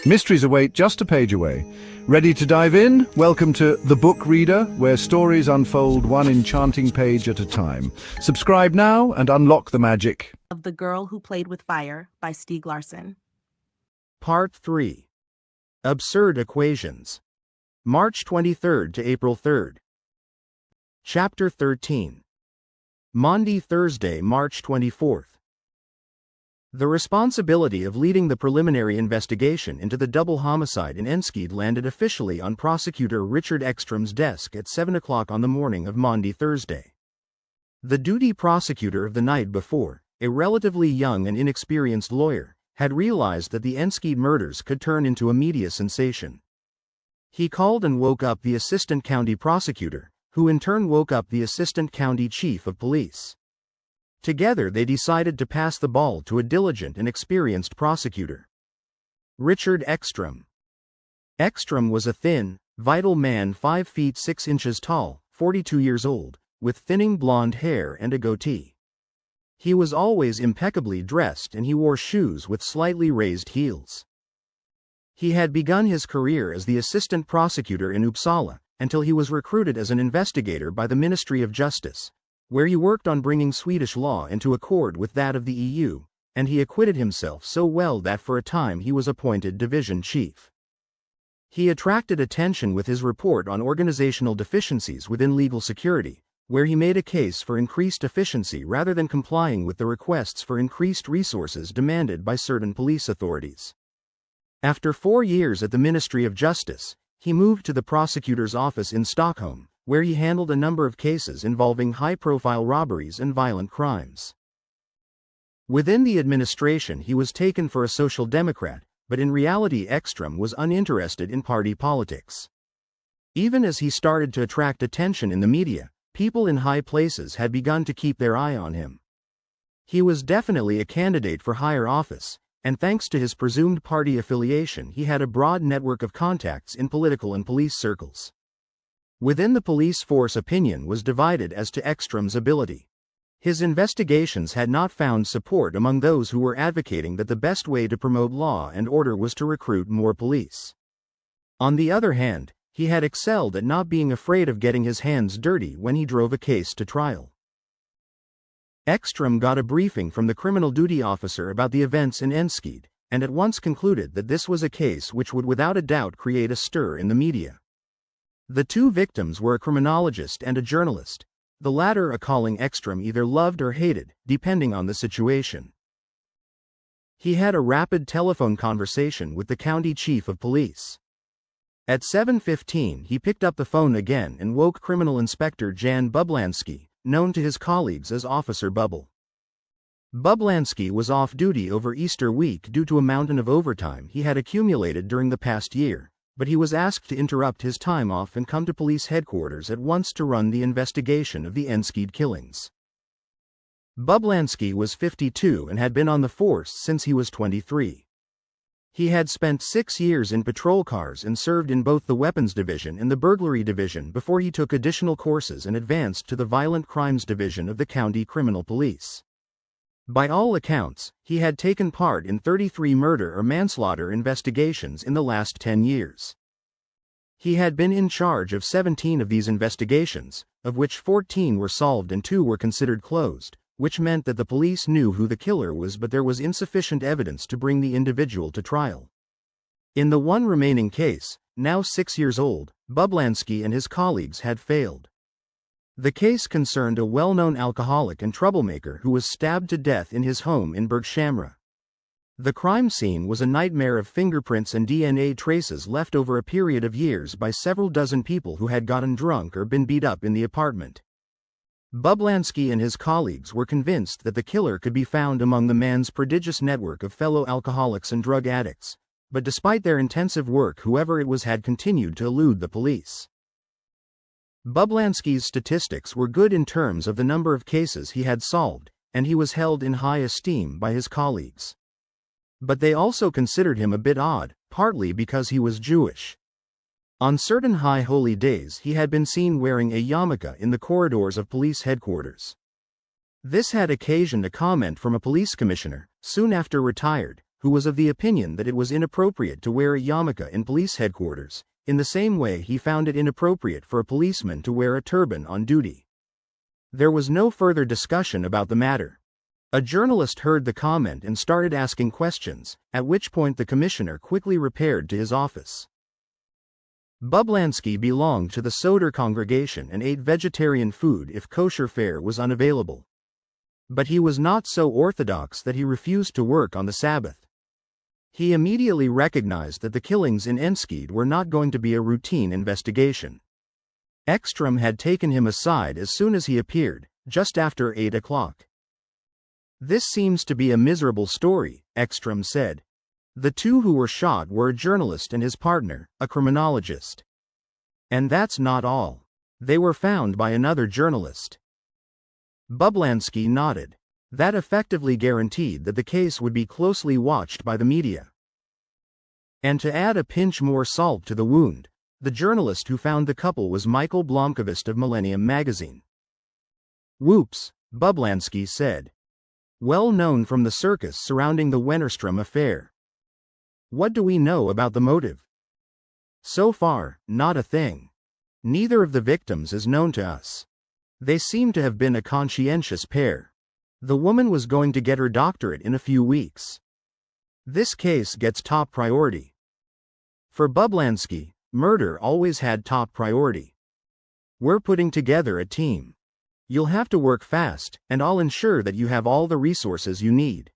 Mysteries await just a page away. Ready to dive in? Welcome to The Book Reader, where stories unfold one enchanting page at a time. Subscribe now and unlock the magic. Of The Girl Who Played with Fire by Stieg Larsson. Part 3. Absurd Equations. March 23rd to April 3rd. Chapter 13. Maundy Thursday, March 24th. The responsibility of leading the preliminary investigation into the double homicide in Enschede landed officially on prosecutor Richard Ekstrom's desk at 7 o'clock on the morning of Maundy Thursday. The duty prosecutor of the night before, a relatively young and inexperienced lawyer, had realized that the Enschede murders could turn into a media sensation. He called and woke up the assistant county prosecutor, who in turn woke up the assistant county chief of police. Together they decided to pass the ball to a diligent and experienced prosecutor. Richard Ekstrom. Ekstrom was a thin, vital man 5 feet 6 inches tall, 42 years old, with thinning blonde hair and a goatee. He was always impeccably dressed and he wore shoes with slightly raised heels. He had begun his career as the assistant prosecutor in Uppsala, until he was recruited as an investigator by the Ministry of Justice, where he worked on bringing Swedish law into accord with that of the EU, and he acquitted himself so well that for a time he was appointed division chief. He attracted attention with his report on organizational deficiencies within legal security, where he made a case for increased efficiency rather than complying with the requests for increased resources demanded by certain police authorities. After 4 years at the Ministry of Justice, he moved to the prosecutor's office in Stockholm, where he handled a number of cases involving high-profile robberies and violent crimes. Within the administration he was taken for a social democrat, but in reality Ekstrom was uninterested in party politics. Even as he started to attract attention in the media, people in high places had begun to keep their eye on him. He was definitely a candidate for higher office, and thanks to his presumed party affiliation he had a broad network of contacts in political and police circles. Within the police force opinion was divided as to Ekstrom's ability. His investigations had not found support among those who were advocating that the best way to promote law and order was to recruit more police. On the other hand, he had excelled at not being afraid of getting his hands dirty when he drove a case to trial. Ekstrom got a briefing from the criminal duty officer about the events in Enschede, and at once concluded that this was a case which would without a doubt create a stir in the media. The two victims were a criminologist and a journalist, the latter a calling Ekstrom either loved or hated, depending on the situation. He had a rapid telephone conversation with the county chief of police. At 7:15 he picked up the phone again and woke Criminal Inspector Jan Bublansky, known to his colleagues as Officer Bubble. Bublansky was off duty over Easter week due to a mountain of overtime he had accumulated during the past year, but he was asked to interrupt his time off and come to police headquarters at once to run the investigation of the Enschede killings. Bublansky was 52 and had been on the force since he was 23. He had spent 6 years in patrol cars and served in both the Weapons Division and the Burglary Division before he took additional courses and advanced to the Violent Crimes Division of the County Criminal Police. By all accounts, he had taken part in 33 murder or manslaughter investigations in the last 10 years. He had been in charge of 17 of these investigations, of which 14 were solved and 2 were considered closed, which meant that the police knew who the killer was but there was insufficient evidence to bring the individual to trial. In the one remaining case, now 6 years old, Bublansky and his colleagues had failed. The case concerned a well-known alcoholic and troublemaker who was stabbed to death in his home in Bergshamra. The crime scene was a nightmare of fingerprints and DNA traces left over a period of years by several dozen people who had gotten drunk or been beat up in the apartment. Bublansky and his colleagues were convinced that the killer could be found among the man's prodigious network of fellow alcoholics and drug addicts, but despite their intensive work whoever it was had continued to elude the police. Bublansky's statistics were good in terms of the number of cases he had solved, and he was held in high esteem by his colleagues. But they also considered him a bit odd, partly because he was Jewish. On certain high holy days he had been seen wearing a yarmulke in the corridors of police headquarters. This had occasioned a comment from a police commissioner, soon after retired, who was of the opinion that it was inappropriate to wear a yarmulke in police headquarters, in the same way he found it inappropriate for a policeman to wear a turban on duty. There was no further discussion about the matter. A journalist heard the comment and started asking questions, at which point the commissioner quickly repaired to his office. Bublansky belonged to the Soder congregation and ate vegetarian food if kosher fare was unavailable. But he was not so orthodox that he refused to work on the Sabbath. He immediately recognized that the killings in Enskede were not going to be a routine investigation. Ekstrom had taken him aside as soon as he appeared, just after 8 o'clock. "This seems to be a miserable story," Ekstrom said. "The two who were shot were a journalist and his partner, a criminologist. And that's not all. They were found by another journalist." Bublansky nodded. That effectively guaranteed that the case would be closely watched by the media. And to add a pinch more salt to the wound, the journalist who found the couple was Michael Blomkvist of Millennium magazine. "Whoops," Bublansky said. "Well known from the circus surrounding the Wennerstrom affair. What do we know about the motive?" "So far, not a thing. Neither of the victims is known to us. They seem to have been a conscientious pair. The woman was going to get her doctorate in a few weeks. This case gets top priority." For Bublansky, murder always had top priority. "We're putting together a team. You'll have to work fast, and I'll ensure that you have all the resources you need.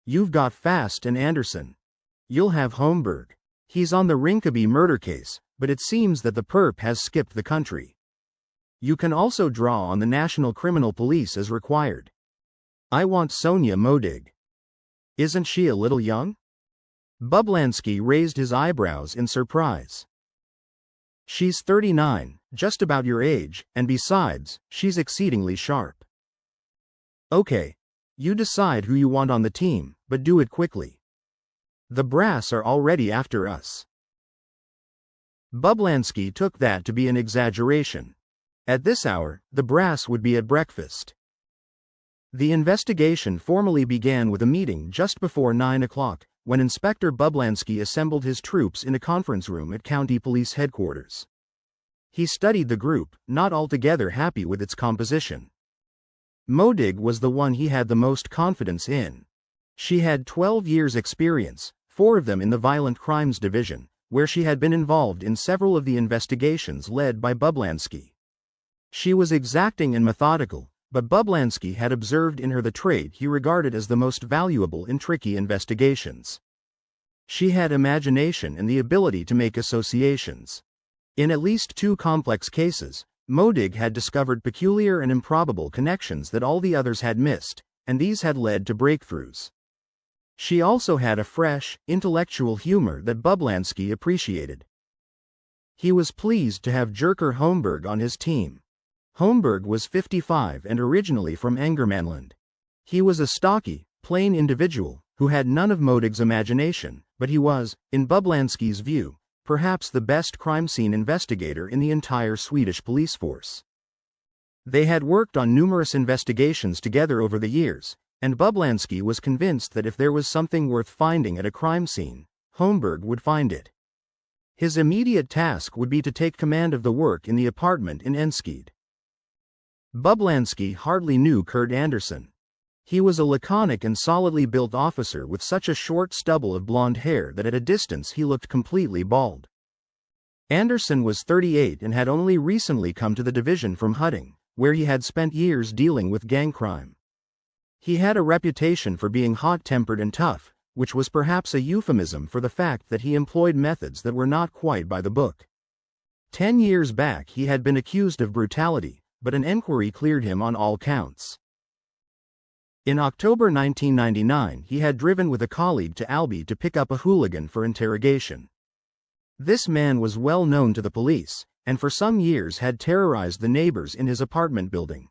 You've got Fast and Anderson. You'll have Holmberg. He's on the Rinkeby murder case, but it seems that the perp has skipped the country. You can also draw on the National Criminal Police as required. I want Sonia Modig. Isn't she a little young?" Bublansky raised his eyebrows in surprise. "She's 39, just about your age, and besides, she's exceedingly sharp." "Okay. You decide who you want on the team, but do it quickly. The brass are already after us." Bublansky took that to be an exaggeration. At this hour, the brass would be at breakfast. The investigation formally began with a meeting just before 9 o'clock, when Inspector Bublansky assembled his troops in a conference room at County Police Headquarters. He studied the group, not altogether happy with its composition. Modig was the one he had the most confidence in. She had 12 years' experience, 4 of them in the Violent Crimes Division, where she had been involved in several of the investigations led by Bublansky. She was exacting and methodical, but Bublansky had observed in her the trait he regarded as the most valuable in tricky investigations. She had imagination and the ability to make associations. In at least 2 complex cases, Modig had discovered peculiar and improbable connections that all the others had missed, and these had led to breakthroughs. She also had a fresh, intellectual humor that Bublansky appreciated. He was pleased to have Jerker Holmberg on his team. Holmberg was 55 and originally from Angermanland. He was a stocky, plain individual, who had none of Modig's imagination, but he was, in Bublansky's view, perhaps the best crime scene investigator in the entire Swedish police force. They had worked on numerous investigations together over the years, and Bublansky was convinced that if there was something worth finding at a crime scene, Holmberg would find it. His immediate task would be to take command of the work in the apartment in Enskede. Bublansky hardly knew Kurt Anderson. He was a laconic and solidly built officer with such a short stubble of blonde hair that at a distance he looked completely bald. Anderson was 38 and had only recently come to the division from Hudding, where he had spent years dealing with gang crime. He had a reputation for being hot-tempered and tough, which was perhaps a euphemism for the fact that he employed methods that were not quite by the book. 10 years back he had been accused of brutality, but an enquiry cleared him on all counts. In October 1999 he had driven with a colleague to Alby to pick up a hooligan for interrogation. This man was well known to the police, and for some years had terrorized the neighbors in his apartment building.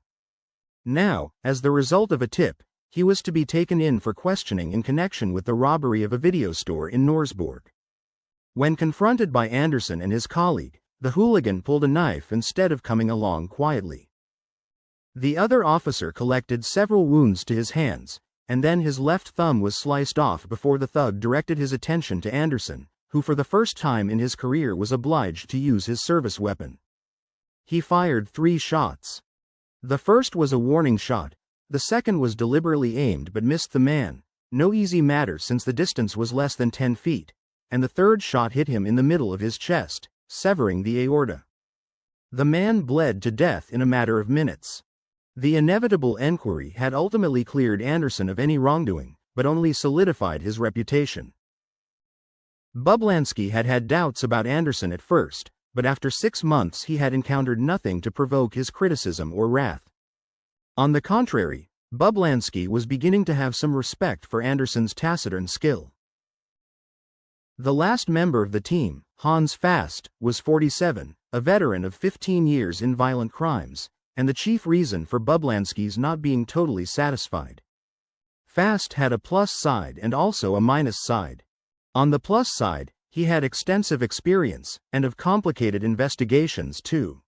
Now, as the result of a tip, he was to be taken in for questioning in connection with the robbery of a video store in Norsborg. When confronted by Anderson and his colleague, the hooligan pulled a knife instead of coming along quietly. The other officer collected several wounds to his hands, and then his left thumb was sliced off before the thug directed his attention to Anderson, who for the first time in his career was obliged to use his service weapon. He fired 3 shots. The first was a warning shot, the second was deliberately aimed but missed the man, no easy matter since the distance was less than 10 feet, and the third shot hit him in the middle of his chest, severing the aorta. The man bled to death in a matter of minutes. The inevitable enquiry had ultimately cleared Anderson of any wrongdoing, but only solidified his reputation. Bublansky had had doubts about Anderson at first, but after 6 months he had encountered nothing to provoke his criticism or wrath. On the contrary, Bublansky was beginning to have some respect for Anderson's taciturn skill. The last member of the team, Hans Fast, was 47, a veteran of 15 years in violent crimes, and the chief reason for Bublansky's not being totally satisfied. Fast had a plus side and also a minus side. On the plus side, he had extensive experience, and of complicated investigations too.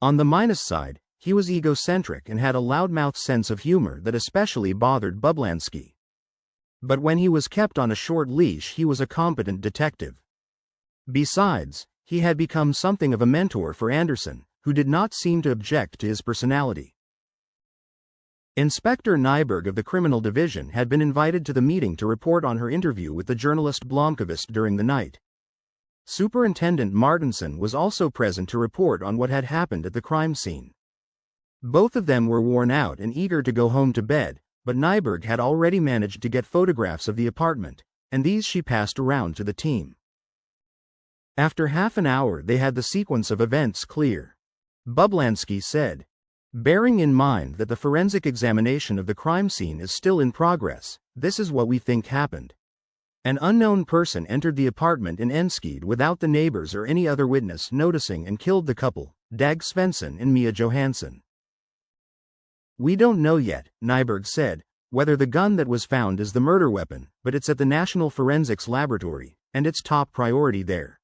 On the minus side, he was egocentric and had a loudmouth sense of humor that especially bothered Bublansky. But when he was kept on a short leash, he was a competent detective. Besides, he had become something of a mentor for Anderson, who did not seem to object to his personality. Inspector Nyberg of the Criminal Division had been invited to the meeting to report on her interview with the journalist Blomkvist during the night. Superintendent Martinson was also present to report on what had happened at the crime scene. Both of them were worn out and eager to go home to bed, but Nyberg had already managed to get photographs of the apartment, and these she passed around to the team. After half an hour they had the sequence of events clear. Bublansky said, "Bearing in mind that the forensic examination of the crime scene is still in progress, this is what we think happened. An unknown person entered the apartment in Enskede without the neighbors or any other witness noticing and killed the couple, Dag Svensson and Mia Johansson. We don't know yet," Nyberg said, "whether the gun that was found is the murder weapon, but it's at the National Forensics Laboratory, and it's top priority there.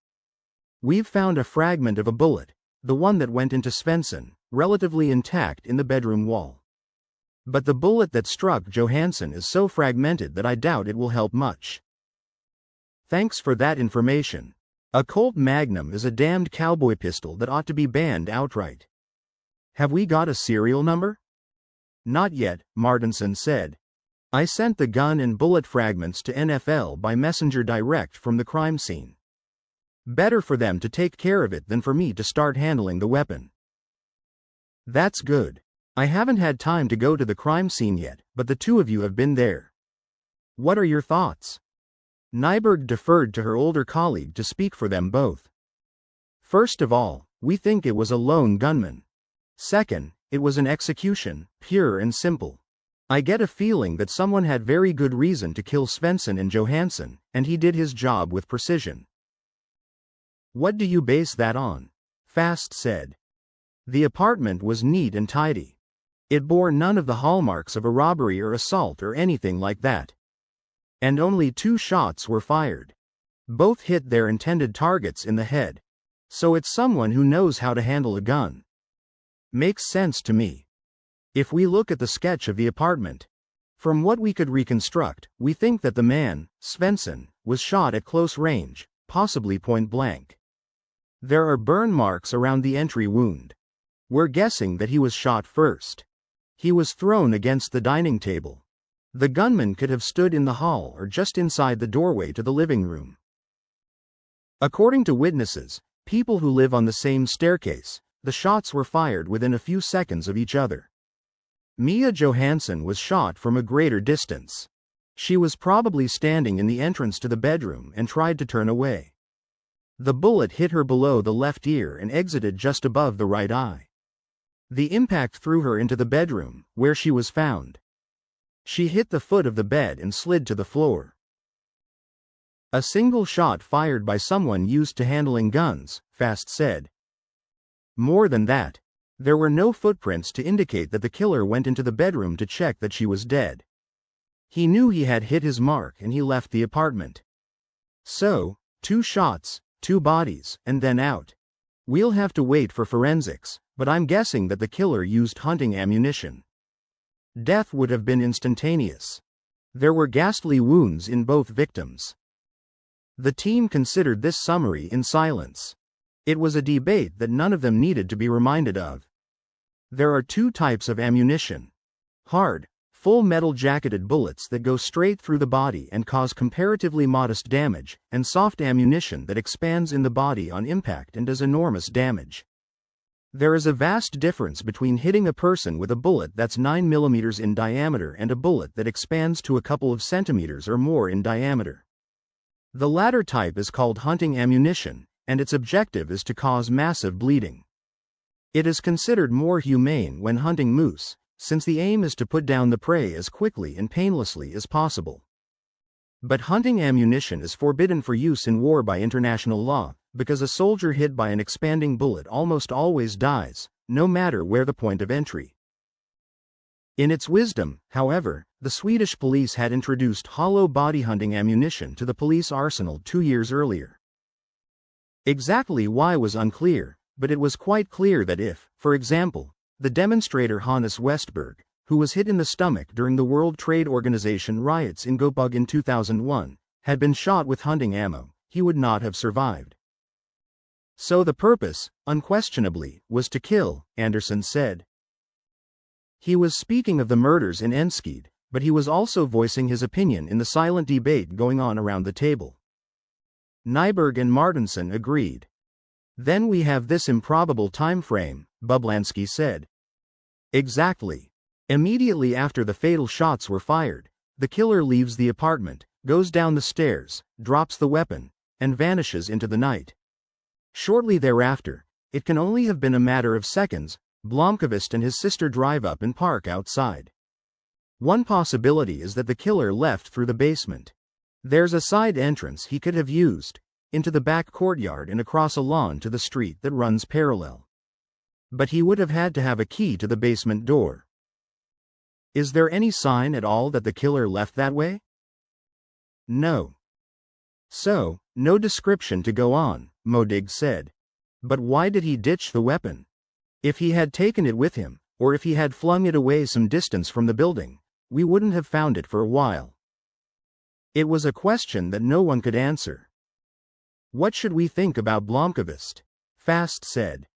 We've found a fragment of a bullet, the one that went into Svensson, relatively intact in the bedroom wall. But the bullet that struck Johansson is so fragmented that I doubt it will help much. Thanks for that information. A Colt Magnum is a damned cowboy pistol that ought to be banned outright. Have we got a serial number?" "Not yet," Martinson said. "I sent the gun and bullet fragments to NFL by messenger direct from the crime scene. Better for them to take care of it than for me to start handling the weapon." "That's good. I haven't had time to go to the crime scene yet, but the two of you have been there. What are your thoughts?" Nyberg deferred to her older colleague to speak for them both. "First of all, we think it was a lone gunman. Second, it was an execution, pure and simple. I get a feeling that someone had very good reason to kill Svensson and Johansson, and he did his job with precision." "What do you base that on?" Fast said. "The apartment was neat and tidy. It bore none of the hallmarks of a robbery or assault or anything like that. And only 2 shots were fired. Both hit their intended targets in the head. So it's someone who knows how to handle a gun. Makes sense to me. If we look at the sketch of the apartment, from what we could reconstruct, we think that the man, Svensson, was shot at close range, possibly point blank. There are burn marks around the entry wound. We're guessing that he was shot first. He was thrown against the dining table. The gunman could have stood in the hall or just inside the doorway to the living room. According to witnesses, people who live on the same staircase, the shots were fired within a few seconds of each other. Mia Johansson was shot from a greater distance. She was probably standing in the entrance to the bedroom and tried to turn away. The bullet hit her below the left ear and exited just above the right eye. The impact threw her into the bedroom, where she was found. She hit the foot of the bed and slid to the floor. A single shot fired by someone used to handling guns, Fast said. More than that, there were no footprints to indicate that the killer went into the bedroom to check that she was dead. He knew he had hit his mark and he left the apartment. So, 2 shots, 2 bodies, and then out. We'll have to wait for forensics, but I'm guessing that the killer used hunting ammunition. Death would have been instantaneous. There were ghastly wounds in both victims. The team considered this summary in silence. It was a debate that none of them needed to be reminded of. There are two types of ammunition: hard, full metal jacketed bullets that go straight through the body and cause comparatively modest damage, and soft ammunition that expands in the body on impact and does enormous damage. There is a vast difference between hitting a person with a bullet that's 9 mm in diameter and a bullet that expands to a couple of centimeters or more in diameter. The latter type is called hunting ammunition, and its objective is to cause massive bleeding. It is considered more humane when hunting moose, since the aim is to put down the prey as quickly and painlessly as possible. But hunting ammunition is forbidden for use in war by international law, because a soldier hit by an expanding bullet almost always dies, no matter where the point of entry. In its wisdom, however, the Swedish police had introduced hollow body hunting ammunition to the police arsenal 2 years earlier. Exactly why was unclear, but it was quite clear that if, for example, the demonstrator Hannes Westberg, who was hit in the stomach during the World Trade Organization riots in Gothenburg in 2001, had been shot with hunting ammo, he would not have survived. So the purpose, unquestionably, was to kill, Anderson said. He was speaking of the murders in Enskede, but he was also voicing his opinion in the silent debate going on around the table. Nyberg and Martinson agreed. Then we have this improbable time frame, Bublansky said. Exactly. Immediately after the fatal shots were fired, the killer leaves the apartment, goes down the stairs, drops the weapon, and vanishes into the night. Shortly thereafter, it can only have been a matter of seconds, Blomkvist and his sister drive up and park outside. One possibility is that the killer left through the basement. There's a side entrance he could have used, into the back courtyard and across a lawn to the street that runs parallel. But he would have had to have a key to the basement door. Is there any sign at all that the killer left that way? No. So, no description to go on, Modig said. But why did he ditch the weapon? If he had taken it with him, or if he had flung it away some distance from the building, we wouldn't have found it for a while. It was a question that no one could answer. What should we think about Blomkvist? Fast said.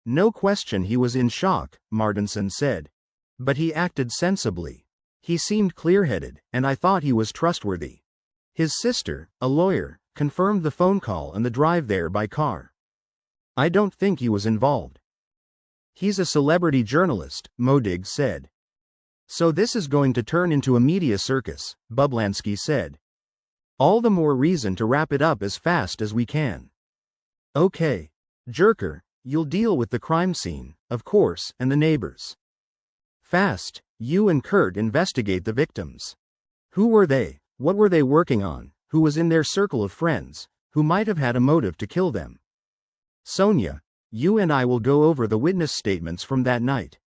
No question he was in shock, Martinson said. But he acted sensibly. He seemed clear-headed, and I thought he was trustworthy. His sister, a lawyer, confirmed the phone call and the drive there by car. I don't think he was involved. He's a celebrity journalist, Modig said. So this is going to turn into a media circus, Bublansky said. All the more reason to wrap it up as fast as we can. Okay. Jerker, you'll deal with the crime scene, of course, and the neighbors. Fast, you and Kurt investigate the victims. Who were they? What were they working on? Who was in their circle of friends? Who might have had a motive to kill them? Sonia, you and I will go over the witness statements from that night.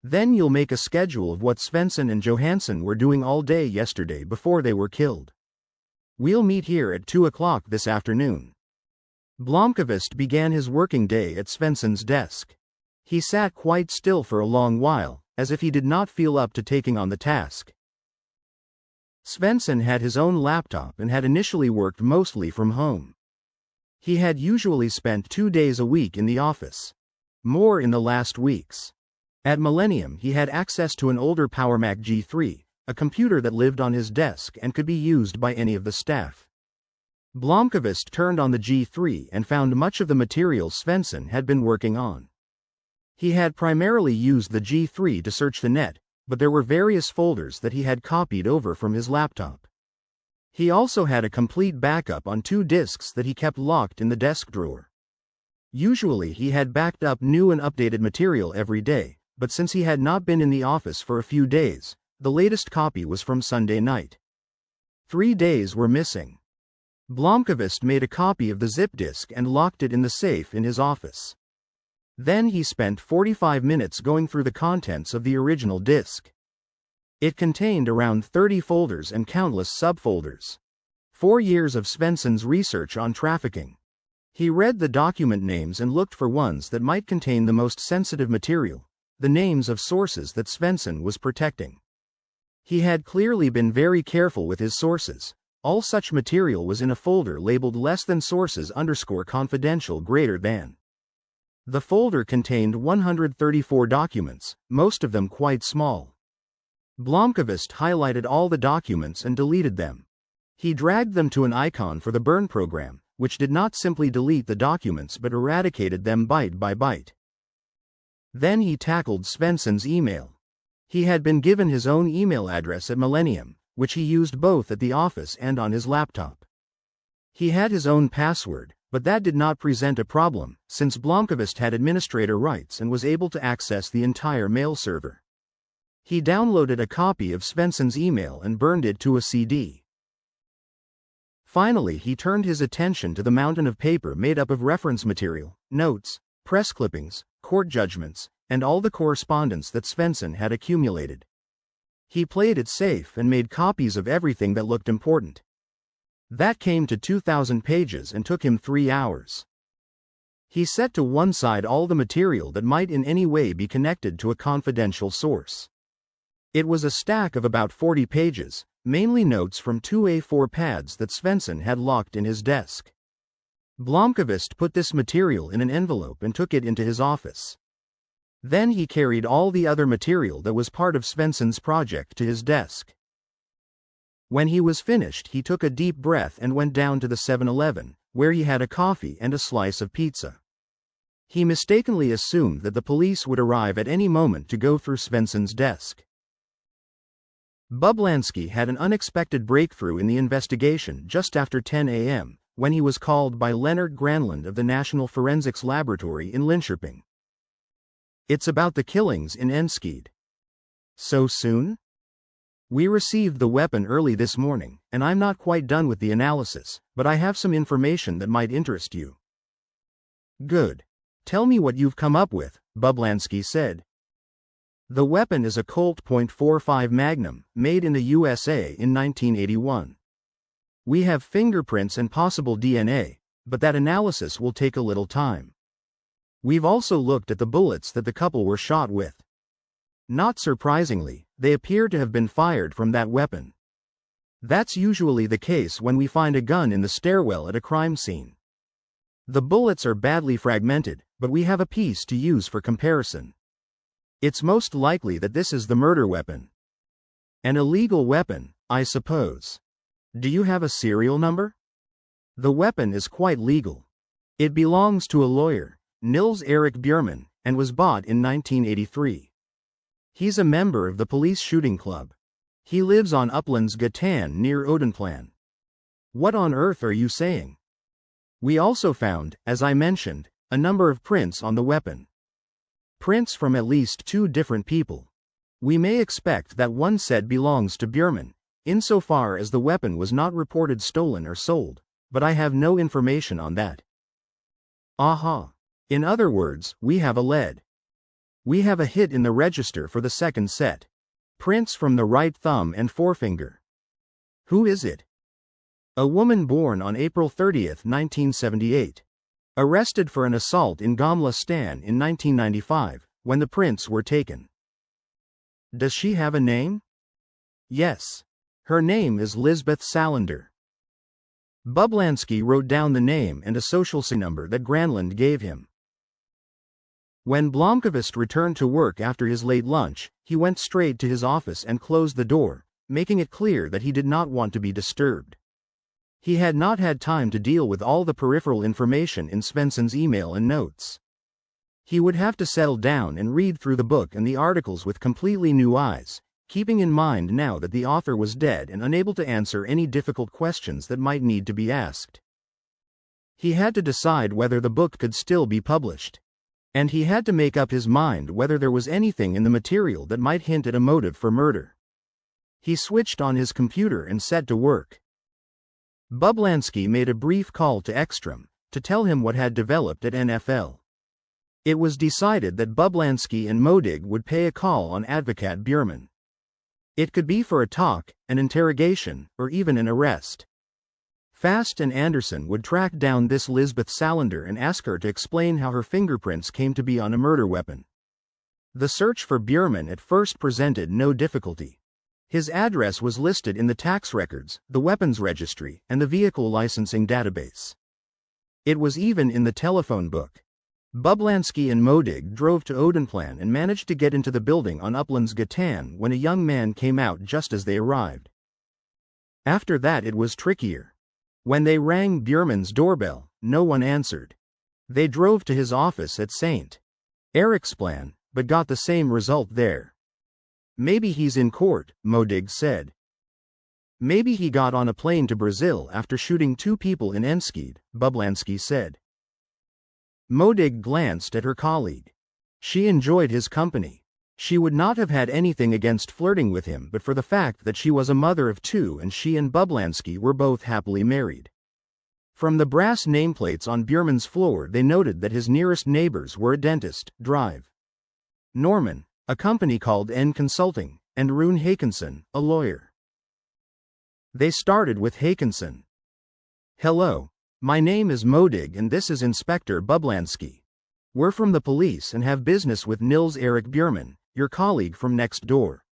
Then you'll make a schedule of what Svensson and Johansson were doing all day yesterday before they were killed. We'll meet here at 2 o'clock this afternoon. Blomkvist began his working day at Svensson's desk. He sat quite still for a long while, as if he did not feel up to taking on the task. Svensson had his own laptop and had initially worked mostly from home. He had usually spent 2 days a week in the office. More in the last weeks. At Millennium he had access to an older PowerMac G3, a computer that lived on his desk and could be used by any of the staff. Blomkvist turned on the G3 and found much of the material Svensson had been working on. He had primarily used the G3 to search the net, but there were various folders that he had copied over from his laptop. He also had a complete backup on 2 disks that he kept locked in the desk drawer. Usually he had backed up new and updated material every day, but since he had not been in the office for a few days, the latest copy was from Sunday night. 3 days were missing. Blomkvist made a copy of the zip disk and locked it in the safe in his office. Then he spent 45 minutes going through the contents of the original disk. It contained around 30 folders and countless subfolders. 4 years of Svensson's research on trafficking. He read the document names and looked for ones that might contain the most sensitive material, the names of sources that Svensson was protecting. He had clearly been very careful with his sources. All such material was in a folder labeled less than sources _ confidential greater than. The folder contained 134 documents, most of them quite small. Blomkvist highlighted all the documents and deleted them. He dragged them to an icon for the burn program, which did not simply delete the documents but eradicated them byte by byte. Then he tackled Svensson's email. He had been given his own email address at Millennium, which he used both at the office and on his laptop. He had his own password, but that did not present a problem, since Blomkvist had administrator rights and was able to access the entire mail server. He downloaded a copy of Svensson's email and burned it to a CD. Finally, he turned his attention to the mountain of paper made up of reference material, notes, press clippings, court judgments, and all the correspondence that Svensson had accumulated. He played it safe and made copies of everything that looked important. That came to 2,000 pages and took him 3 hours. He set to one side all the material that might in any way be connected to a confidential source. It was a stack of about 40 pages, mainly notes from 2 A4 pads that Svensson had locked in his desk. Blomkvist put this material in an envelope and took it into his office. Then he carried all the other material that was part of Svensson's project to his desk. When he was finished, he took a deep breath and went down to the 7-Eleven, where he had a coffee and a slice of pizza. He mistakenly assumed that the police would arrive at any moment to go through Svensson's desk. Bublansky had an unexpected breakthrough in the investigation just after 10 a.m., when he was called by Leonard Granlund of the National Forensics Laboratory in Linköping. "It's about the killings in Enskede." "So soon?" "We received the weapon early this morning, and I'm not quite done with the analysis, but I have some information that might interest you." "Good. Tell me what you've come up with," Bublansky said. "The weapon is a Colt .45 Magnum, made in the USA in 1981. We have fingerprints and possible DNA, but that analysis will take a little time. We've also looked at the bullets that the couple were shot with. Not surprisingly, they appear to have been fired from that weapon. That's usually the case when we find a gun in the stairwell at a crime scene. The bullets are badly fragmented, but we have a piece to use for comparison. It's most likely that this is the murder weapon. An illegal weapon, I suppose. Do you have a serial number?" "The weapon is quite legal. It belongs to a lawyer, Nils Erik Bjurman, and was bought in 1983. He's a member of the police shooting club. He lives on Upplands Gatan near Odenplan." "What on earth are you saying?" "We also found, as I mentioned, a number of prints on the weapon. Prints from at least 2 different people. We may expect that one set belongs to Bjurman, insofar as the weapon was not reported stolen or sold, but I have no information on that." "Aha. In other words, we have a lead. We have a hit in the register for the second set. Prints from the right thumb and forefinger." "Who is it?" "A woman born on April 30, 1978. Arrested for an assault in Gamla Stan in 1995, when the prints were taken." "Does she have a name?" "Yes. Her name is Lisbeth Salander." Bublansky wrote down the name and a social security number that Granlund gave him. When Blomkvist returned to work after his late lunch, he went straight to his office and closed the door, making it clear that he did not want to be disturbed. He had not had time to deal with all the peripheral information in Svensson's email and notes. He would have to settle down and read through the book and the articles with completely new eyes, keeping in mind now that the author was dead and unable to answer any difficult questions that might need to be asked. He had to decide whether the book could still be published. And he had to make up his mind whether there was anything in the material that might hint at a motive for murder. He switched on his computer and set to work. Bublansky made a brief call to Ekstrom, to tell him what had developed at NFL. It was decided that Bublansky and Modig would pay a call on Advocate Bjurman. It could be for a talk, an interrogation, or even an arrest. Fast and Anderson would track down this Lisbeth Salander and ask her to explain how her fingerprints came to be on a murder weapon. The search for Bjurman at first presented no difficulty. His address was listed in the tax records, the weapons registry, and the vehicle licensing database. It was even in the telephone book. Bublansky and Modig drove to Odenplan and managed to get into the building on Uplands Gatan when a young man came out just as they arrived. After that it was trickier. When they rang Bjurman's doorbell, no one answered. They drove to his office at St. Eriksplan, but got the same result there. Maybe he's in court, Modig said. Maybe he got on a plane to Brazil after shooting 2 people in Enskede, Bublansky said. Modig glanced at her colleague. She enjoyed his company. She would not have had anything against flirting with him but for the fact that she was a mother of 2 and she and Bublansky were both happily married. From the brass nameplates on Bjurman's floor they noted that his nearest neighbors were a dentist, Drive Norman, a company called N Consulting, and Rune Hakenson, a lawyer. They started with Hakenson. Hello. My name is Modig and this is Inspector Bublansky. We're from the police and have business with Nils Erik Bjurman, your colleague from next door.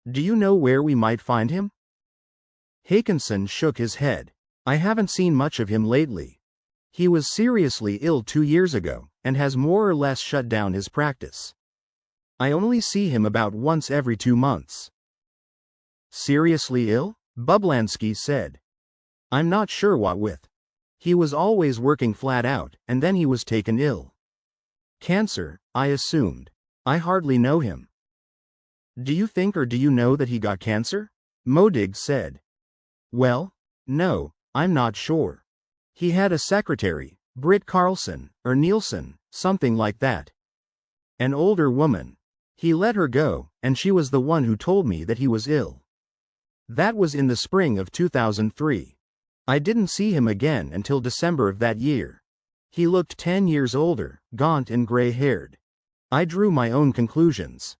Do you know where we might find him? Hakenson shook his head. I haven't seen much of him lately. He was seriously ill 2 years ago, and has more or less shut down his practice. I only see him about once every 2 months. Seriously ill? Bublansky said. I'm not sure what with. He was always working flat out, and then he was taken ill. Cancer, I assumed. I hardly know him. Do you think or do you know that he got cancer? Modig said. Well, no, I'm not sure. He had a secretary, Britt Carlson, or Nielsen, something like that. An older woman. He let her go, and she was the one who told me that he was ill. That was in the spring of 2003. I didn't see him again until December of that year. He looked 10 years older, gaunt and gray-haired. I drew my own conclusions.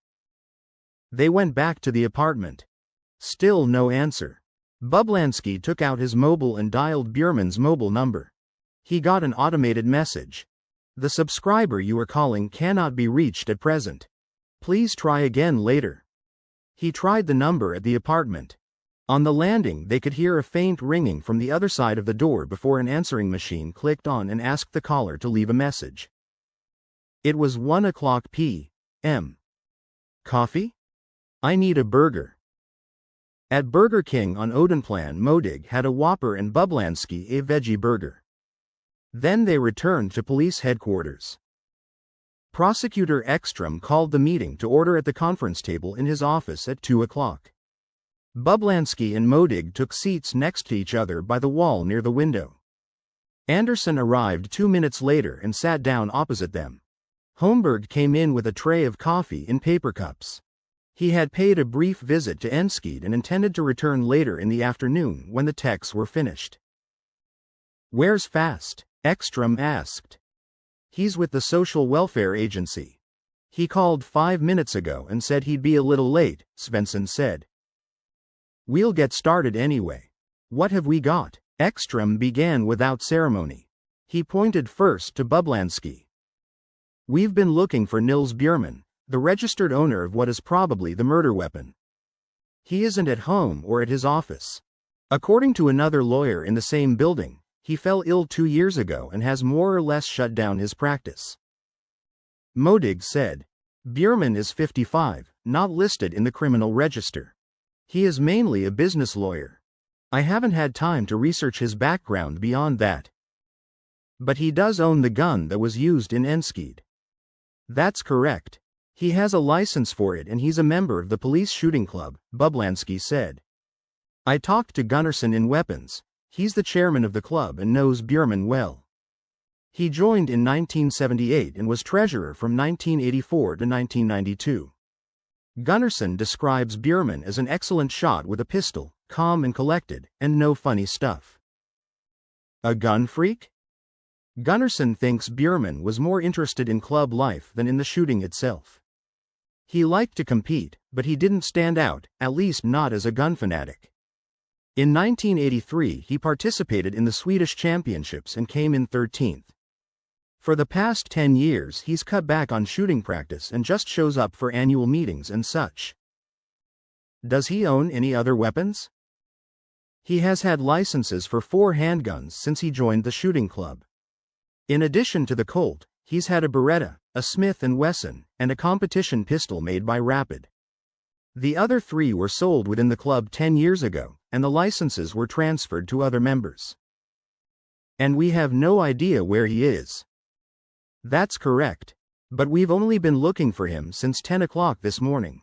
They went back to the apartment. Still no answer. Bublansky took out his mobile and dialed Bjurman's mobile number. He got an automated message. The subscriber you are calling cannot be reached at present. Please try again later. He tried the number at the apartment. On the landing they could hear a faint ringing from the other side of the door before an answering machine clicked on and asked the caller to leave a message. It was 1:00 p.m. Coffee? I need a burger. At Burger King on Odenplan Modig had a Whopper and Bublansky a veggie burger. Then they returned to police headquarters. Prosecutor Ekstrom called the meeting to order at the conference table in his office at 2:00. Bublansky and Modig took seats next to each other by the wall near the window. Anderson arrived 2 minutes later and sat down opposite them. Holmberg came in with a tray of coffee in paper cups. He had paid a brief visit to Enskede and intended to return later in the afternoon when the texts were finished. Where's Fast? Ekstrom asked. He's with the Social Welfare Agency. He called 5 minutes ago and said he'd be a little late, Svensson said. We'll get started anyway. What have we got? Ekstrom began without ceremony. He pointed first to Bublansky. We've been looking for Nils Bjurman, the registered owner of what is probably the murder weapon. He isn't at home or at his office. According to another lawyer in the same building, he fell ill 2 years ago and has more or less shut down his practice. Modig said. Bjurman is 55, not listed in the criminal register. He is mainly a business lawyer. I haven't had time to research his background beyond that. But he does own the gun that was used in Enskede. That's correct. He has a license for it and he's a member of the police shooting club, Bublansky said. I talked to Gunnarsson in weapons. He's the chairman of the club and knows Bjurman well. He joined in 1978 and was treasurer from 1984 to 1992. Gunnarsson describes Bjurman as an excellent shot with a pistol, calm and collected, and no funny stuff. A gun freak? Gunnarsson thinks Bjurman was more interested in club life than in the shooting itself. He liked to compete, but he didn't stand out, at least not as a gun fanatic. In 1983 he participated in the Swedish Championships and came in 13th. For the past 10 years he's cut back on shooting practice and just shows up for annual meetings and such. Does he own any other weapons? He has had licenses for 4 handguns since he joined the shooting club. In addition to the Colt, he's had a Beretta, a Smith & Wesson, and a competition pistol made by Rapid. The other 3 were sold within the club 10 years ago, and the licenses were transferred to other members. And we have no idea where he is. That's correct. But we've only been looking for him since 10 o'clock this morning.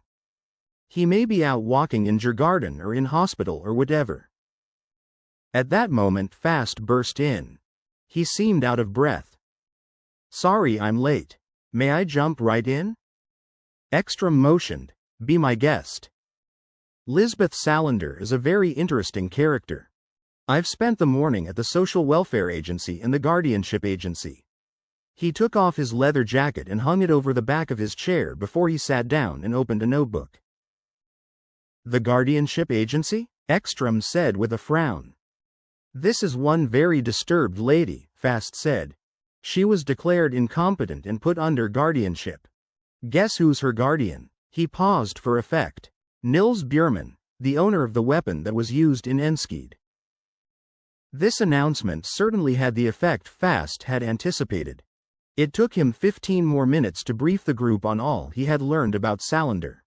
He may be out walking in Djurgården or in hospital or whatever. At that moment Fast burst in. He seemed out of breath. Sorry I'm late. May I jump right in? Ekstrom motioned. Be my guest. Lisbeth Salander is a very interesting character. I've spent the morning at the Social Welfare Agency and the Guardianship Agency. He took off his leather jacket and hung it over the back of his chair before he sat down and opened a notebook. The Guardianship Agency? Ekstrom said with a frown. This is one very disturbed lady, Fast said. She was declared incompetent and put under guardianship. Guess who's her guardian? He paused for effect. Nils Bjurman, the owner of the weapon that was used in Enskede. This announcement certainly had the effect Fast had anticipated. It took him 15 more minutes to brief the group on all he had learned about Salander.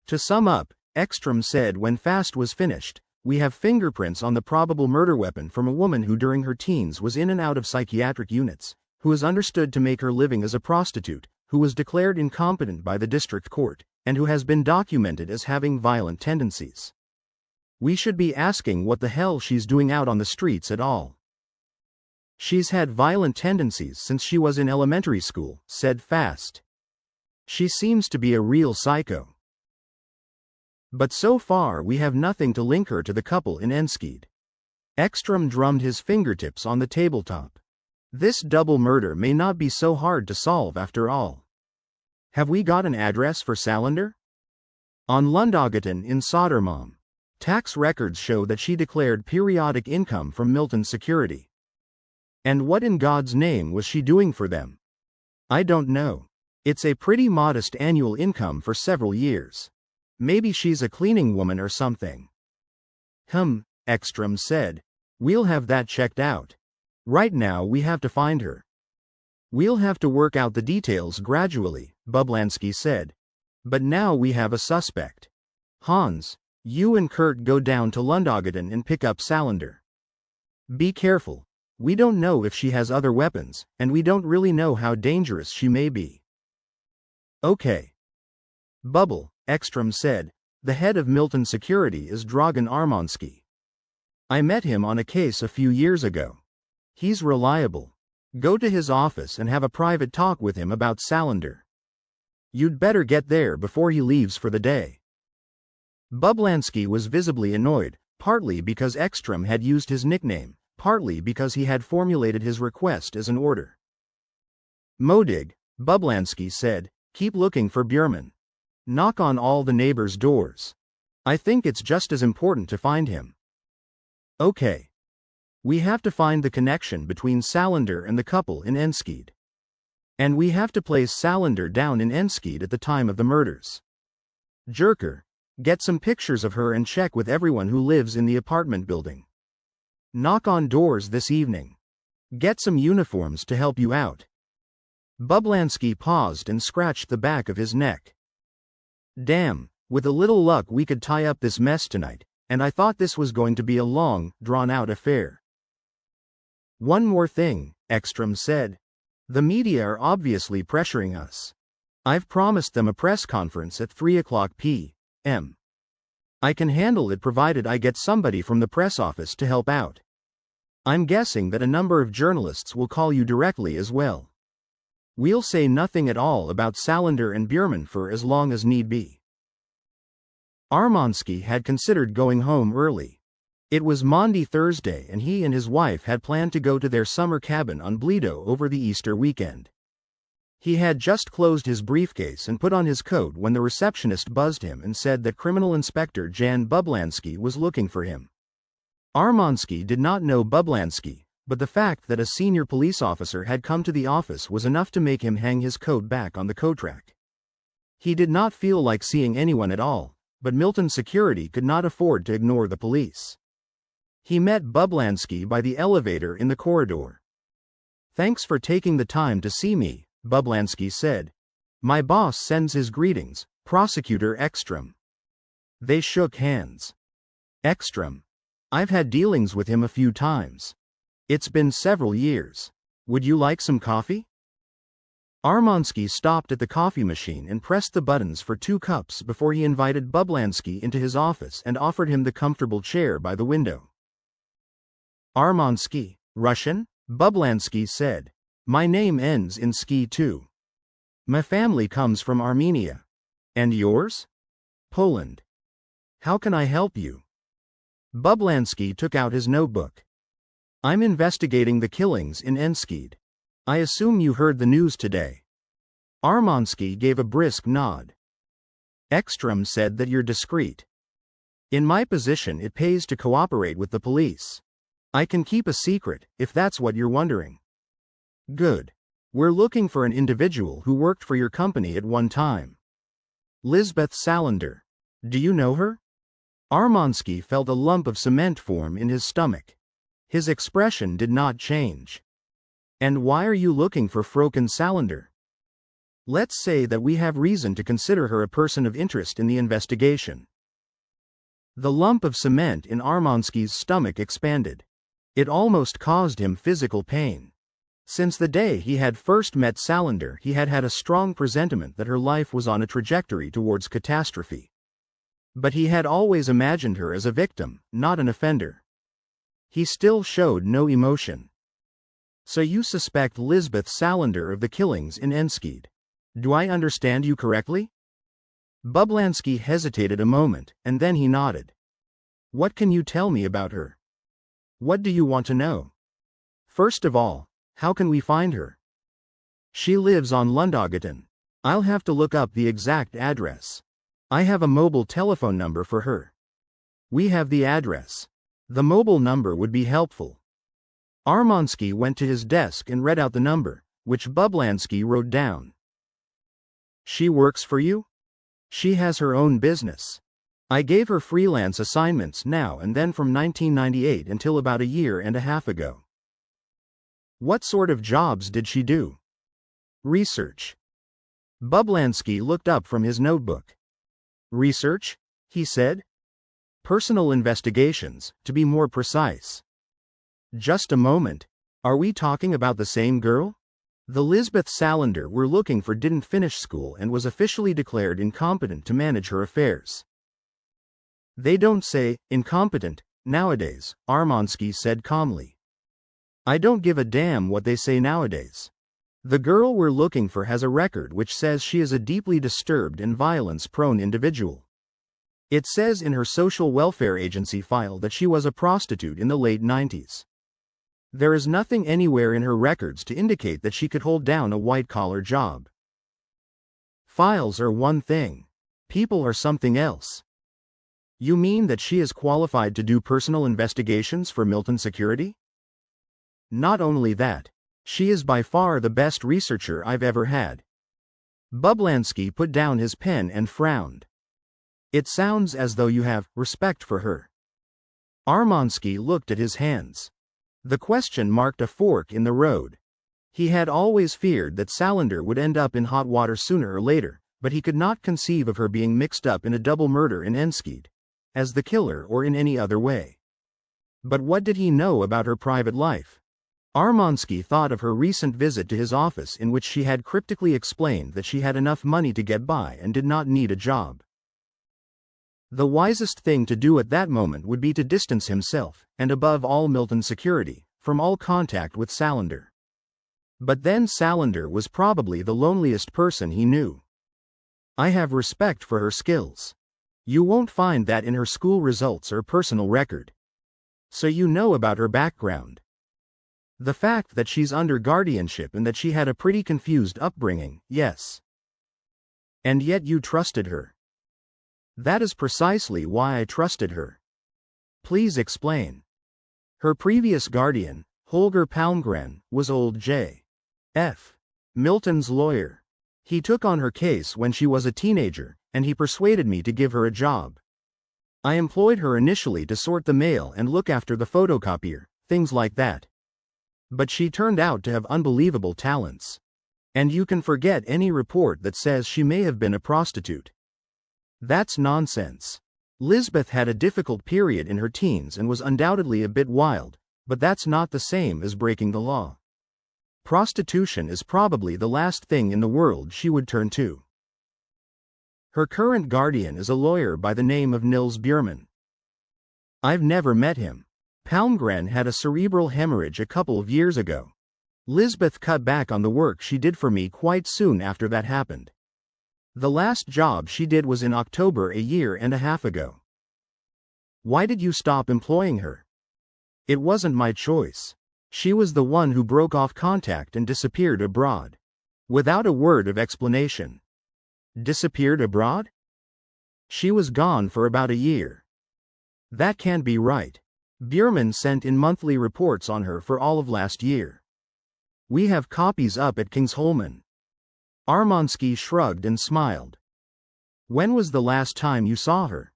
To sum up, Ekstrom said when Fast was finished, we have fingerprints on the probable murder weapon from a woman who during her teens was in and out of psychiatric units, who is understood to make her living as a prostitute, who was declared incompetent by the district court, and who has been documented as having violent tendencies. We should be asking what the hell she's doing out on the streets at all. She's had violent tendencies since she was in elementary school, said Fast. She seems to be a real psycho. But so far we have nothing to link her to the couple in Enskede. Ekstrom drummed his fingertips on the tabletop. This double murder may not be so hard to solve after all. Have we got an address for Salander? On Lundagaten in Södermalm. Tax records show that she declared periodic income from Milton Security. And what in God's name was she doing for them? I don't know. It's a pretty modest annual income for several years. Maybe she's a cleaning woman or something. Ekstrom said. We'll have that checked out. Right now we have to find her. We'll have to work out the details gradually, Bublansky said. But now we have a suspect. Hans, you and Kurt go down to Lundagaten and pick up Salander. Be careful. We don't know if she has other weapons, and we don't really know how dangerous she may be. Okay. Bubble, Ekstrom said, the head of Milton Security is Dragan Armansky. I met him on a case a few years ago. He's reliable. Go to his office and have a private talk with him about Salander. You'd better get there before he leaves for the day. Bublansky was visibly annoyed, partly because Ekstrom had used his nickname, partly because he had formulated his request as an order. Modig, Bublansky said, keep looking for Bjurman. Knock on all the neighbors' doors. I think it's just as important to find him. Okay. We have to find the connection between Salander and the couple in Enskede. And we have to place Salander down in Enskede at the time of the murders. Jerker, get some pictures of her and check with everyone who lives in the apartment building. Knock on doors this evening. Get some uniforms to help you out. Bublansky paused and scratched the back of his neck. Damn, with a little luck we could tie up this mess tonight, and I thought this was going to be a long, drawn-out affair. One more thing, Ekstrom said. The media are obviously pressuring us. I've promised them a press conference at 3 o'clock p.m. I can handle it provided I get somebody from the press office to help out. I'm guessing that a number of journalists will call you directly as well. We'll say nothing at all about Salander and Bjurman for as long as need be. Armansky had considered going home early. It was Maundy Thursday and he and his wife had planned to go to their summer cabin on Bledo over the Easter weekend. He had just closed his briefcase and put on his coat when the receptionist buzzed him and said that Criminal Inspector Jan Bublansky was looking for him. Armansky did not know Bublansky, but the fact that a senior police officer had come to the office was enough to make him hang his coat back on the coat rack. He did not feel like seeing anyone at all, but Milton security could not afford to ignore the police. He met Bublansky by the elevator in the corridor. "Thanks for taking the time to see me," Bublansky said. "My boss sends his greetings, Prosecutor Ekstrom." They shook hands. "Ekstrom. I've had dealings with him a few times. It's been several years. Would you like some coffee?" Armansky stopped at the coffee machine and pressed the buttons for 2 cups before he invited Bublansky into his office and offered him the comfortable chair by the window. "Armansky, Russian?" Bublansky said. "My name ends in ski too. My family comes from Armenia. And yours?" "Poland. How can I help you?" Bublansky took out his notebook. "I'm investigating the killings in Enskede. I assume you heard the news today." Armansky gave a brisk nod. "Ekstrom said that you're discreet. In my position it pays to cooperate with the police. I can keep a secret, if that's what you're wondering." "Good. We're looking for an individual who worked for your company at one time. Lisbeth Salander. Do you know her?" Armansky felt a lump of cement form in his stomach. His expression did not change. "And why are you looking for Fröken Salander?" "Let's say that we have reason to consider her a person of interest in the investigation." The lump of cement in Armansky's stomach expanded. It almost caused him physical pain. Since the day he had first met Salander, he had had a strong presentiment that her life was on a trajectory towards catastrophe. But he had always imagined her as a victim, not an offender. He still showed no emotion. "So you suspect Lisbeth Salander of the killings in Enskede. Do I understand you correctly?" Bublansky hesitated a moment, and then he nodded. "What can you tell me about her? What do you want to know? First of all, how can we find her?" "She lives on Lundagatan. I'll have to look up the exact address. I have a mobile telephone number for her." "We have the address. The mobile number would be helpful." Armansky went to his desk and read out the number, which Bublansky wrote down. "She works for you?" "She has her own business. I gave her freelance assignments now and then from 1998 until about a year and a half ago." "What sort of jobs did she do?" "Research." Bublansky looked up from his notebook. "Research?" he said. "Personal investigations, to be more precise." "Just a moment. Are we talking about the same girl?" The Lisbeth Salander we're looking for didn't finish school and was officially declared incompetent to manage her affairs. "They don't say incompetent nowadays," Armansky said calmly. "I don't give a damn what they say nowadays. The girl we're looking for has a record which says she is a deeply disturbed and violence-prone individual. It says in her social welfare agency file that she was a prostitute in the late 90s. There is nothing anywhere in her records to indicate that she could hold down a white-collar job. Files are one thing. People are something else." "You mean that she is qualified to do personal investigations for Milton Security?" "Not only that. She is by far the best researcher I've ever had." Bublansky put down his pen and frowned. "It sounds as though you have respect for her." Armansky looked at his hands. The question marked a fork in the road. He had always feared that Salander would end up in hot water sooner or later, but he could not conceive of her being mixed up in a double murder in Enskede, as the killer or in any other way. But what did he know about her private life? Armansky thought of her recent visit to his office in which she had cryptically explained that she had enough money to get by and did not need a job. The wisest thing to do at that moment would be to distance himself, and above all Milton Security, from all contact with Salander. But then Salander was probably the loneliest person he knew. "I have respect for her skills. You won't find that in her school results or personal record. So you know about her background. The fact that she's under guardianship and that she had a pretty confused upbringing, yes. And yet you trusted her." "That is precisely why I trusted her." "Please explain." "Her previous guardian, Holger Palmgren, was old J.F. Milton's lawyer. He took on her case when she was a teenager, and he persuaded me to give her a job. I employed her initially to sort the mail and look after the photocopier, things like that. But she turned out to have unbelievable talents. And you can forget any report that says she may have been a prostitute. That's nonsense. Lisbeth had a difficult period in her teens and was undoubtedly a bit wild, but that's not the same as breaking the law. Prostitution is probably the last thing in the world she would turn to. Her current guardian is a lawyer by the name of Nils Bjurman. I've never met him. Palmgren had a cerebral hemorrhage a couple of years ago. Lisbeth cut back on the work she did for me quite soon after that happened. The last job she did was in October a year and a half ago. Why did you stop employing her? It wasn't my choice. She was the one who broke off contact and disappeared abroad. Without a word of explanation. Disappeared abroad? She was gone for about a year. That can't be right. Bjurman sent in monthly reports on her for all of last year. We have copies up at Kingsholmen. Armansky shrugged and smiled. When was the last time you saw her?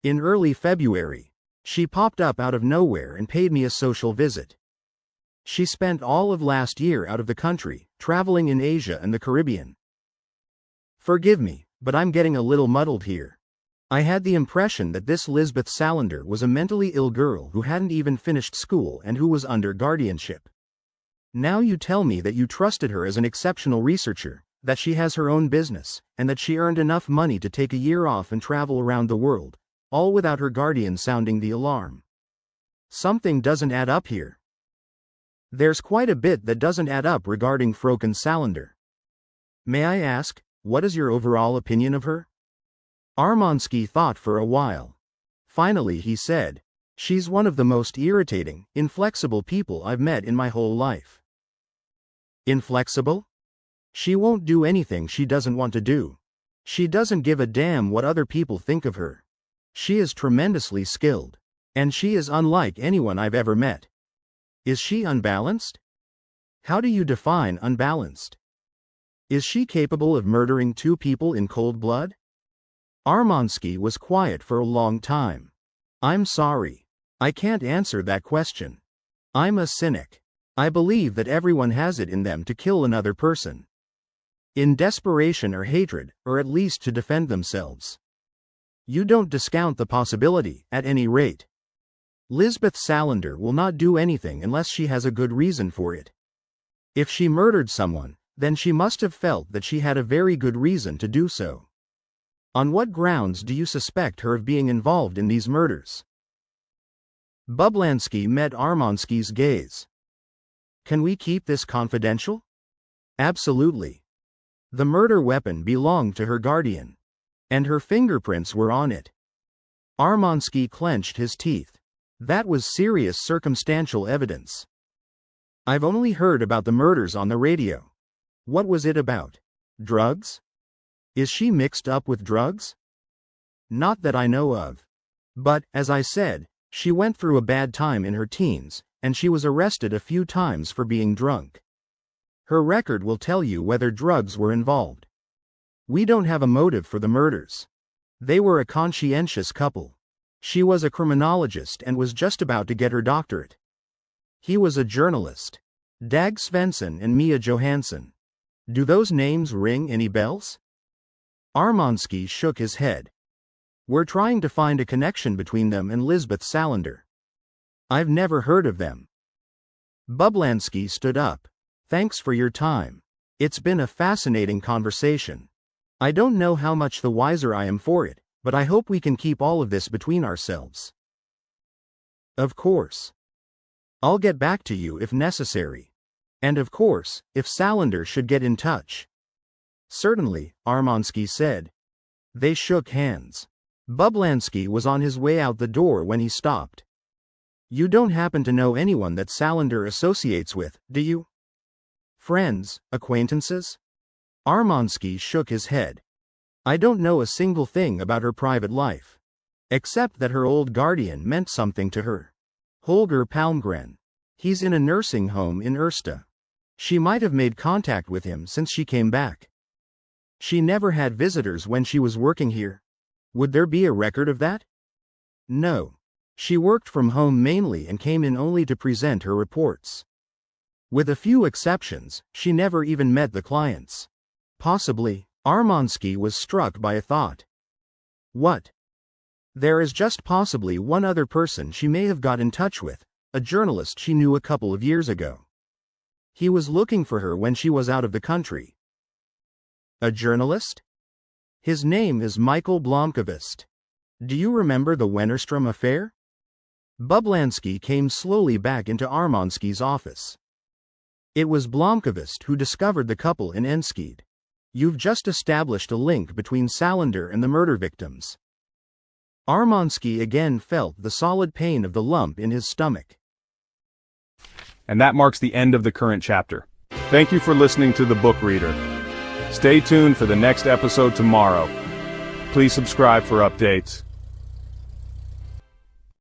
In early February. She popped up out of nowhere and paid me a social visit. She spent all of last year out of the country, traveling in Asia and the Caribbean. Forgive me, but I'm getting a little muddled here. I had the impression that this Lisbeth Salander was a mentally ill girl who hadn't even finished school and who was under guardianship. Now you tell me that you trusted her as an exceptional researcher, that she has her own business, and that she earned enough money to take a year off and travel around the world, all without her guardian sounding the alarm. Something doesn't add up here. There's quite a bit that doesn't add up regarding Fröken Salander. May I ask, what is your overall opinion of her? Armansky thought for a while. Finally he said, she's one of the most irritating, inflexible people I've met in my whole life. Inflexible? She won't do anything she doesn't want to do. She doesn't give a damn what other people think of her. She is tremendously skilled. And she is unlike anyone I've ever met. Is she unbalanced? How do you define unbalanced? Is she capable of murdering two people in cold blood? Armansky was quiet for a long time. I'm sorry. I can't answer that question. I'm a cynic. I believe that everyone has it in them to kill another person. In desperation or hatred, or at least to defend themselves. You don't discount the possibility, at any rate. Lisbeth Salander will not do anything unless she has a good reason for it. If she murdered someone, then she must have felt that she had a very good reason to do so. On what grounds do you suspect her of being involved in these murders? Bublansky met Armansky's gaze. Can we keep this confidential? Absolutely. The murder weapon belonged to her guardian. And her fingerprints were on it. Armansky clenched his teeth. That was serious circumstantial evidence. I've only heard about the murders on the radio. What was it about? Drugs? Is she mixed up with drugs? Not that I know of. But, as I said, she went through a bad time in her teens, and she was arrested a few times for being drunk. Her record will tell you whether drugs were involved. We don't have a motive for the murders. They were a conscientious couple. She was a criminologist and was just about to get her doctorate. He was a journalist. Dag Svensson and Mia Johansson. Do those names ring any bells? Armansky shook his head. We're trying to find a connection between them and Lisbeth Salander. I've never heard of them. Bublansky stood up. Thanks for your time. It's been a fascinating conversation. I don't know how much the wiser I am for it, but I hope we can keep all of this between ourselves. Of course. I'll get back to you if necessary. And of course, if Salander should get in touch. Certainly, Armansky said. They shook hands. Bublansky was on his way out the door when he stopped. You don't happen to know anyone that Salander associates with, do you? Friends, acquaintances? Armansky shook his head. I don't know a single thing about her private life. Except that her old guardian meant something to her. Holger Palmgren. He's in a nursing home in Ersta. She might have made contact with him since she came back. She never had visitors when she was working here. Would there be a record of that? No. She worked from home mainly and came in only to present her reports. With a few exceptions, she never even met the clients. Possibly, Armansky was struck by a thought. What? There is just possibly one other person she may have got in touch with, a journalist she knew a couple of years ago. He was looking for her when she was out of the country. A journalist? His name is Michael Blomkvist. Do you remember the Wennerstrom affair? Bublansky came slowly back into Armansky's office. It was Blomkvist who discovered the couple in Enskede. You've just established a link between Salander and the murder victims. Armansky again felt the solid pain of the lump in his stomach. And that marks the end of the current chapter. Thank you for listening to The Book Reader. Stay tuned for the next episode tomorrow. Please subscribe for updates.